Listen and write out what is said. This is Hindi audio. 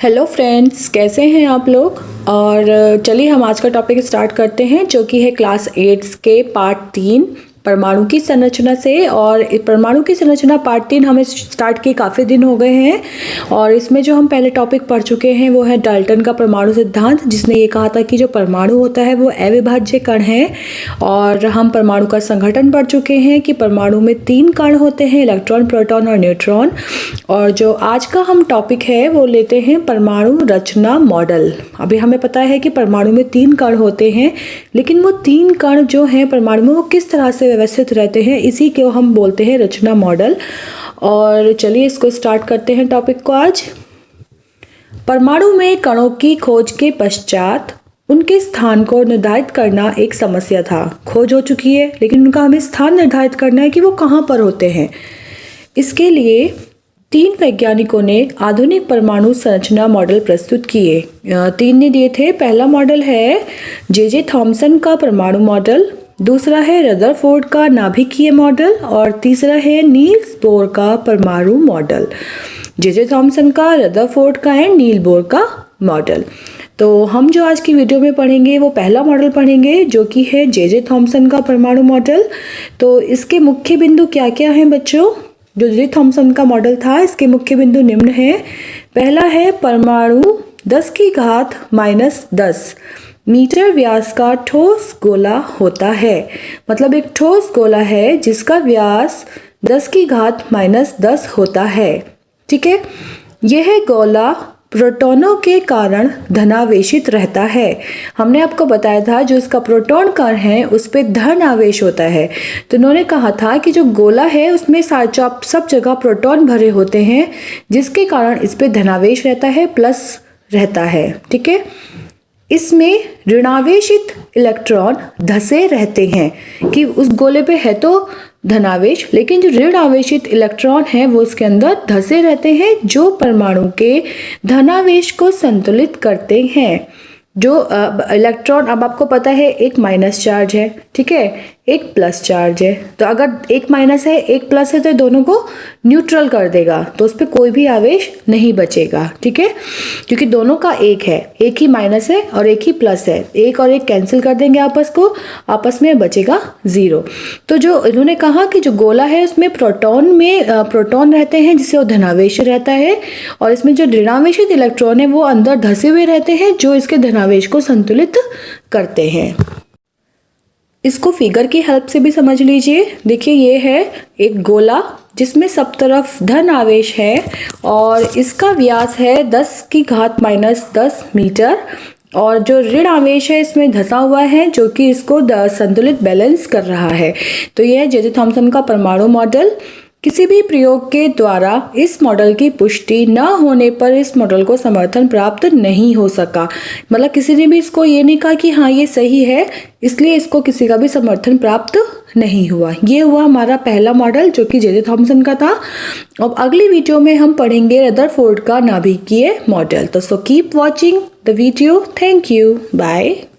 हेलो फ्रेंड्स, कैसे हैं आप लोग। और चलिए हम आज का टॉपिक स्टार्ट करते हैं जो कि है क्लास 8 के पार्ट 3 परमाणु की संरचना से। और परमाणु की संरचना पार्ट 3 हमें स्टार्ट किए काफ़ी दिन हो गए हैं। और इसमें जो हम पहले टॉपिक पढ़ चुके हैं वो है डाल्टन का परमाणु सिद्धांत, जिसने ये कहा था कि जो परमाणु होता है वो अविभाज्य कण है। और हम परमाणु का संगठन पढ़ चुके हैं कि परमाणु में 3 कण होते हैं, इलेक्ट्रॉन, प्रोटॉन और न्यूट्रॉन। और जो आज का हम टॉपिक है वो लेते हैं परमाणु रचना मॉडल। अभी हमें पता है कि परमाणु में 3 कण होते हैं, लेकिन वो 3 कण जो हैं परमाणु में वो किस तरह से व्यवस्थित रहते हैं, इसी को हम बोलते हैं रचना मॉडल। और चलिए इसको स्टार्ट करते हैं टॉपिक को आज। परमाणु में कणों की खोज के पश्चात उनके स्थान को निर्धारित करना एक समस्या था। खोज हो चुकी है, लेकिन उनका हमें स्थान निर्धारित करना है कि वो कहाँ पर होते हैं। इसके लिए 3 वैज्ञानिकों ने आधुनिक परमाणु संरचना मॉडल प्रस्तुत किए। 3 ने दिए थे। पहला मॉडल है जे थॉमसन का परमाणु मॉडल, दूसरा है रदरफोर्ड का नाभिकीय मॉडल और तीसरा है नील्स बोर का परमाणु मॉडल। जे थॉमसन का, रदरफोर्ड का एंड नील बोर का मॉडल। तो हम जो आज की वीडियो में पढ़ेंगे वो पहला मॉडल पढ़ेंगे जो कि है जे थॉमसन का परमाणु मॉडल। तो इसके मुख्य बिंदु क्या क्या हैं बच्चों। जो जे थॉमसन का मॉडल था इसके मुख्य बिंदु निम्न हैं। पहला है परमाणु 10⁻⁻10 मीटर व्यास का ठोस गोला होता है। मतलब एक ठोस गोला है जिसका व्यास 10⁻⁻10 होता है। ठीक है, यह गोला प्रोटॉनों के कारण धनावेशित रहता है। हमने आपको बताया था जो इसका प्रोटॉन कण है उस पे धन आवेश होता है। तो उन्होंने कहा था कि जो गोला है उसमें सब जगह प्रोटॉन भरे होते हैं, जिसके कारण इस पे धनावेश रहता है, प्लस रहता है। ठीक है, इसमें ऋणावेशित इलेक्ट्रॉन धसे रहते हैं कि उस गोले पे है तो धनावेश, लेकिन जो ऋण आवेशित इलेक्ट्रॉन है वो उसके अंदर धसे रहते हैं, जो परमाणु के धनावेश को संतुलित करते हैं। जो इलेक्ट्रॉन, अब आपको पता है एक माइनस चार्ज है, ठीक है, एक प्लस चार्ज है। तो अगर एक माइनस है एक प्लस है तो दोनों को न्यूट्रल कर देगा, तो उस पर कोई भी आवेश नहीं बचेगा। ठीक है, क्योंकि दोनों का एक है, एक ही माइनस है और एक ही प्लस है, एक और एक कैंसिल कर देंगे आपस को, आपस में बचेगा 0। तो जो इन्होंने कहा कि जो गोला है उसमें प्रोटॉन रहते हैं जिससे वो धनावेश रहता है, और इसमें जो ऋणावेशित इलेक्ट्रॉन है वो अंदर धसे हुए रहते हैं जो इसके धनावेश को संतुलित करते हैं। इसको फिगर की हेल्प से भी समझ लीजिए। देखिए ये है एक गोला जिसमें सब तरफ धन आवेश है और इसका व्यास है 10⁻⁻10 मीटर, और जो ऋण आवेश है इसमें धसा हुआ है जो कि इसको संतुलित बैलेंस कर रहा है। तो यह है जे थॉमसन का परमाणु मॉडल। किसी भी प्रयोग के द्वारा इस मॉडल की पुष्टि न होने पर इस मॉडल को समर्थन प्राप्त नहीं हो सका। मतलब किसी ने भी इसको ये नहीं कहा कि हाँ ये सही है, इसलिए इसको किसी का भी समर्थन प्राप्त नहीं हुआ। ये हुआ हमारा पहला मॉडल जो कि जे थॉमसन का था। अब अगली वीडियो में हम पढ़ेंगे रदरफोर्ड का नाभिकीय मॉडल। तो so keep watching the video. Thank you, bye.